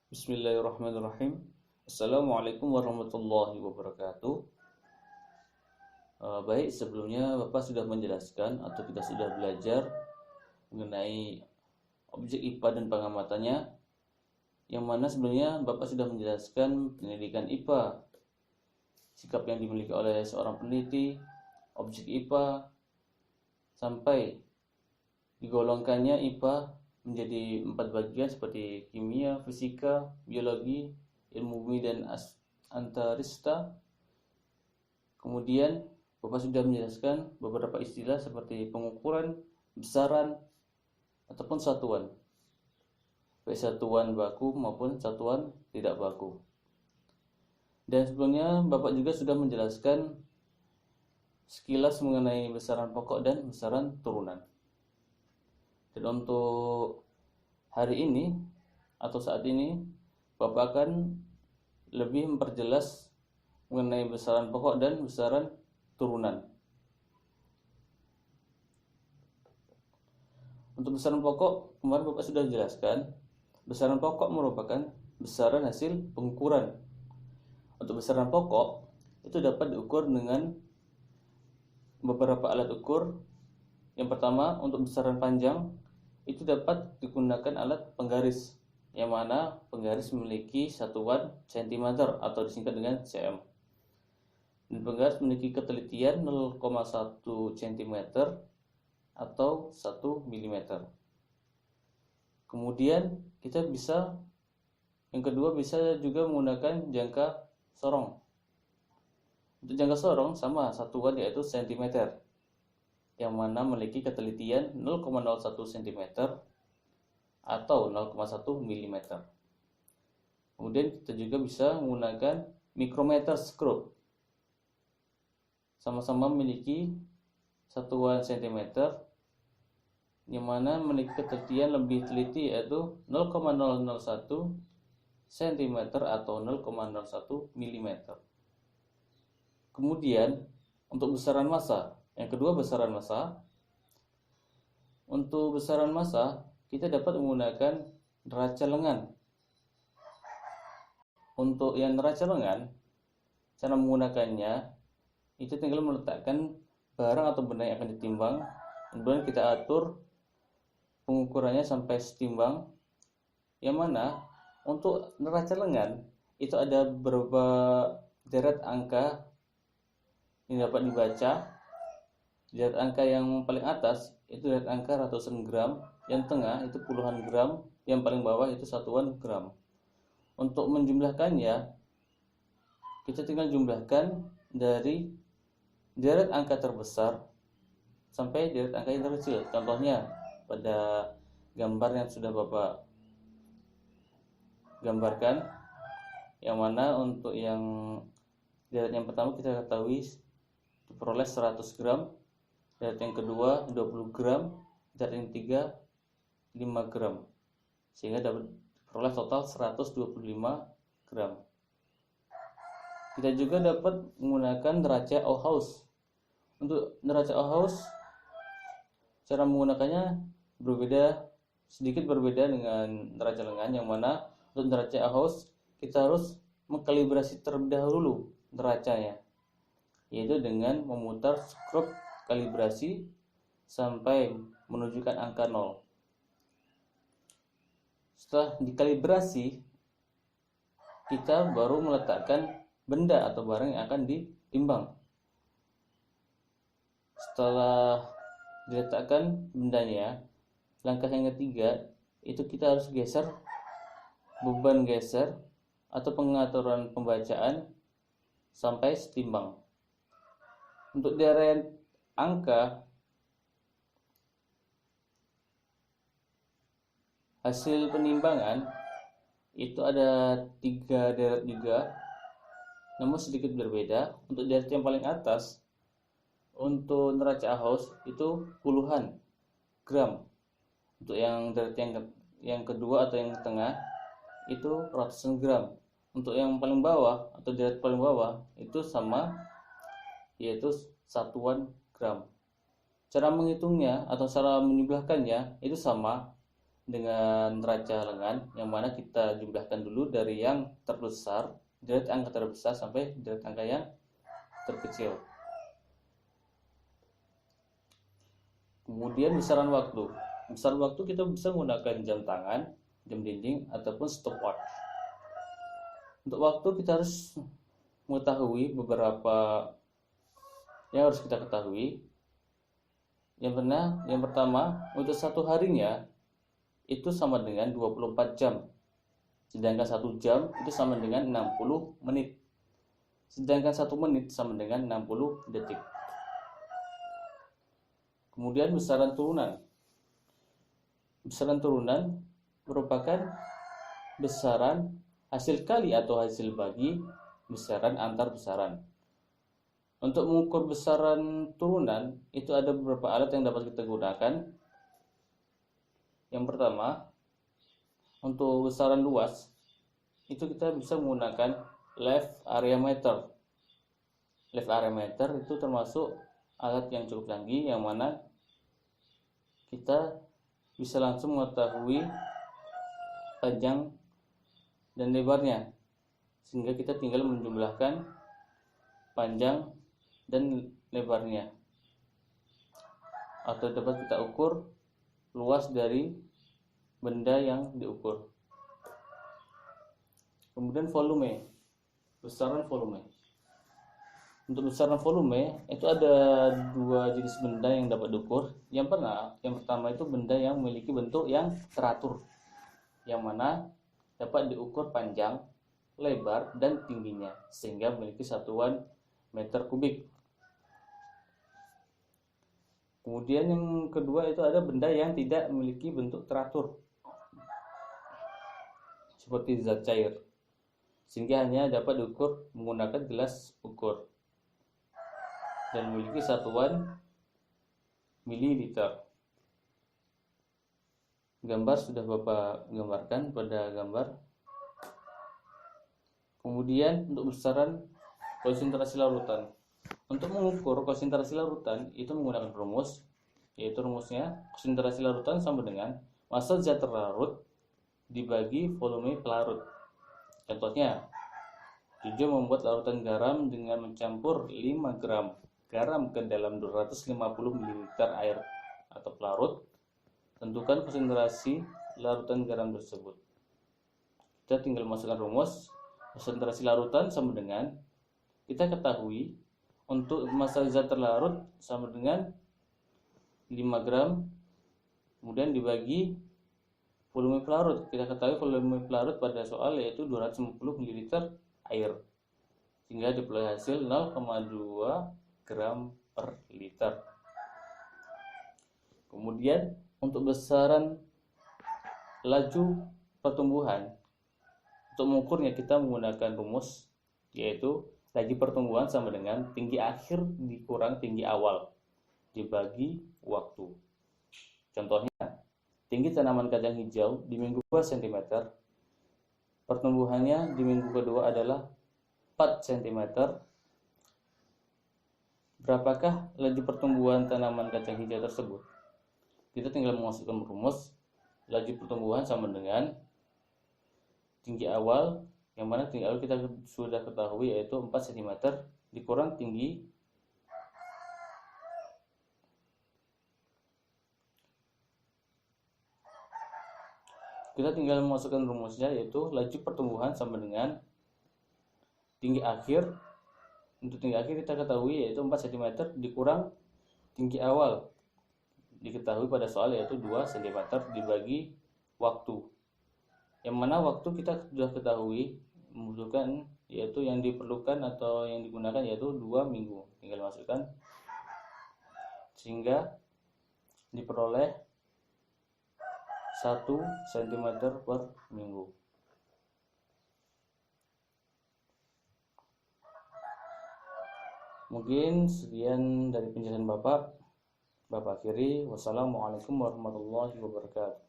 Bismillahirrahmanirrahim. Assalamualaikum warahmatullahi wabarakatuh. Baik, sebelumnya Bapak sudah menjelaskan atau kita sudah belajar mengenai objek IPA dan pengamatannya, yang mana sebelumnya Bapak sudah menjelaskan pendidikan IPA, sikap yang dimiliki oleh seorang peneliti, objek IPA, sampai digolongkannya IPA menjadi 4 bagian seperti kimia, fisika, biologi, ilmu bumi dan antariksa. Kemudian Bapak sudah menjelaskan beberapa istilah seperti pengukuran, besaran, ataupun satuan, baik satuan baku maupun satuan tidak baku. Dan sebelumnya Bapak juga sudah menjelaskan sekilas mengenai besaran pokok dan besaran turunan. Dan untuk hari ini atau saat ini Bapak akan lebih memperjelas mengenai besaran pokok dan besaran turunan. Untuk besaran pokok, kemarin Bapak sudah jelaskan, besaran pokok merupakan besaran hasil pengukuran. Untuk besaran pokok itu dapat diukur dengan beberapa alat ukur. Yang pertama, untuk besaran panjang itu dapat digunakan alat penggaris, yang mana penggaris memiliki satuan cm atau disingkat dengan cm. Dan penggaris memiliki ketelitian 0,1 cm atau 1 mm. Kemudian kita bisa, yang kedua, bisa juga menggunakan jangka sorong. Untuk jangka sorong sama satuan yaitu cm, yang mana memiliki ketelitian 0,01 cm atau 0,1 mm. Kemudian kita juga bisa menggunakan micrometer screw, sama-sama memiliki satuan cm, yang mana memiliki ketelitian lebih teliti yaitu 0,001 cm atau 0,01 mm. Kemudian untuk besaran massa, yang kedua besaran massa. Untuk besaran massa kita dapat menggunakan neraca lengan. Untuk yang neraca lengan, cara menggunakannya itu tinggal meletakkan barang atau benda yang akan ditimbang, kemudian kita atur pengukurannya sampai setimbang, yang mana untuk neraca lengan itu ada beberapa deret angka yang dapat dibaca. Deret angka yang paling atas itu deret angka ratusan gram, yang tengah itu puluhan gram, yang paling bawah itu satuan gram. Untuk menjumlahkannya, kita tinggal jumlahkan dari deret angka terbesar sampai deret angka yang terkecil. Contohnya pada gambar yang sudah Bapak gambarkan, yang mana untuk yang deret yang pertama kita ketahui diperoleh 100 gram, deret yang kedua 20 gram, deret yang ketiga 5 gram, sehingga dapat diperoleh total 125 gram. Kita juga dapat menggunakan neraca Auhaus. Untuk neraca Auhaus, cara menggunakannya sedikit berbeda dengan neraca lengan, yang mana untuk neraca Auhaus kita harus mengkalibrasi terlebih dahulu neracanya, yaitu dengan memutar skrup kalibrasi sampai menunjukkan angka 0. Setelah dikalibrasi, kita baru meletakkan benda atau barang yang akan ditimbang. Setelah diletakkan bendanya, langkah yang ketiga itu kita harus geser beban geser atau pengaturan pembacaan sampai setimbang. Untuk deret angka hasil penimbangan itu ada 3 deret juga, namun sedikit berbeda. Untuk deret yang paling atas untuk neraca Auhaus itu puluhan gram. Untuk yang deret yang kedua atau yang tengah itu ratusan gram. Untuk yang paling bawah atau deret paling bawah itu sama, yaitu satuan gram. Cara menghitungnya atau cara menjumlahkannya itu sama, dengan neraca lengan, yang mana kita jumlahkan dulu dari yang terbesar, dari angka terbesar sampai dari angka yang terkecil. Kemudian besaran waktu. Besaran waktu kita bisa menggunakan jam tangan, jam dinding, ataupun stopwatch. Untuk waktu kita harus mengetahui beberapa yang harus kita ketahui. Yang pertama, untuk satu harinya itu sama dengan 24 jam. Sedangkan 1 jam itu sama dengan 60 menit. Sedangkan 1 menit sama dengan 60 detik. Kemudian besaran turunan. Besaran turunan merupakan besaran hasil kali atau hasil bagi besaran antar besaran. Untuk mengukur besaran turunan, itu ada beberapa alat yang dapat kita gunakan. Yang pertama, untuk besaran luas, itu kita bisa menggunakan left area meter. Left area meter itu termasuk alat yang cukup canggih, yang mana kita bisa langsung mengetahui panjang dan lebarnya, sehingga kita tinggal menjumlahkan panjang dan lebarnya, atau dapat kita ukur luas dari benda yang diukur. Kemudian volume, besaran volume. Untuk besaran volume itu ada dua jenis benda yang dapat diukur. Yang pertama itu benda yang memiliki bentuk yang teratur, yang mana dapat diukur panjang, lebar, dan tingginya, sehingga memiliki satuan meter kubik. Kemudian yang kedua itu ada benda yang tidak memiliki bentuk teratur, seperti zat cair, sehingga hanya dapat diukur menggunakan gelas ukur dan memiliki satuan mililiter. Gambar sudah Bapak gambarkan pada gambar. Kemudian untuk besaran konsentrasi larutan. Untuk mengukur konsentrasi larutan itu menggunakan rumus, yaitu rumusnya konsentrasi larutan sama dengan massa zat terlarut dibagi volume pelarut. Contohnya, 7 membuat larutan garam dengan mencampur 5 gram garam ke dalam 250 ml air atau pelarut. Tentukan konsentrasi larutan garam tersebut. Kita tinggal masukkan rumus. Konsentrasi larutan sama dengan, kita ketahui untuk massa zat terlarut sama dengan 5 gram, kemudian dibagi volume pelarut. Kita ketahui volume pelarut pada soal yaitu 250 ml air, sehingga diperoleh hasil 0,2 gram per liter. Kemudian untuk besaran laju pertumbuhan, untuk mengukurnya kita menggunakan rumus, yaitu laju pertumbuhan sama dengan tinggi akhir dikurang tinggi awal dibagi waktu. Contohnya, tinggi tanaman kacang hijau di minggu 2 cm, pertumbuhannya di minggu kedua adalah 4 cm. Berapakah laju pertumbuhan tanaman kacang hijau tersebut? Kita tinggal memasukkan rumus. Laju pertumbuhan sama dengan tinggi awal, yang mana tinggi awal kita sudah ketahui yaitu 4 cm dikurang tinggi kita tinggal memasukkan rumusnya, yaitu laju pertumbuhan sama dengan tinggi akhir. Untuk tinggi akhir kita ketahui yaitu 4 cm dikurang tinggi awal, diketahui pada soal yaitu 2 cm dibagi waktu, yang mana waktu kita sudah ketahui membutuhkan, yaitu yang diperlukan atau yang digunakan yaitu 2 minggu. Tinggal masukkan sehingga diperoleh 1 cm per minggu. Mungkin sekian dari penjelasan Bapak akhiri. Wassalamualaikum warahmatullahi wabarakatuh.